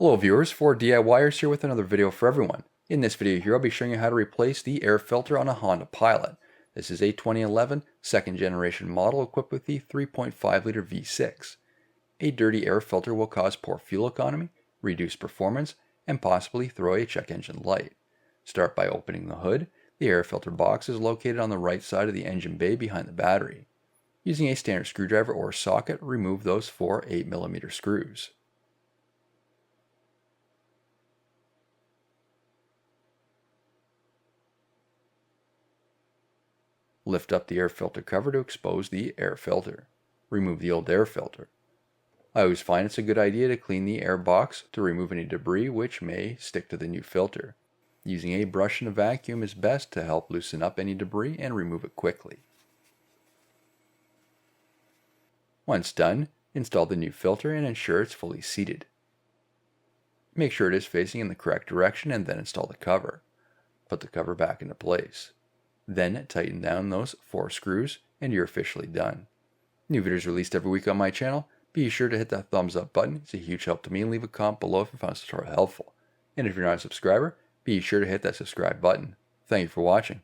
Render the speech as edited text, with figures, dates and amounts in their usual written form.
Hello viewers, 4DIYers here with another video for everyone. In this video here I'll be showing you how to replace the air filter on a Honda Pilot. This is a 2011 second generation model equipped with the 3.5 liter V6. A dirty air filter will cause poor fuel economy, reduce performance, and possibly throw a check engine light. Start by opening the hood. The air filter box is located on the right side of the engine bay behind the battery. Using a standard screwdriver or socket, remove those four 8mm screws. Lift up the air filter cover to expose the air filter. Remove the old air filter. I always find it's a good idea to clean the air box to remove any debris which may stick to the new filter. Using a brush and a vacuum is best to help loosen up any debris and remove it quickly. Once done, install the new filter and ensure it's fully seated. Make sure it is facing in the correct direction and then install the cover. Put the cover back into place. Then tighten down those four screws and you're officially done. New videos released every week on my channel. Be sure to hit that thumbs up button. It's a huge help to me, and leave a comment below if you found this tutorial helpful. And if you're not a subscriber, be sure to hit that subscribe button. Thank you for watching.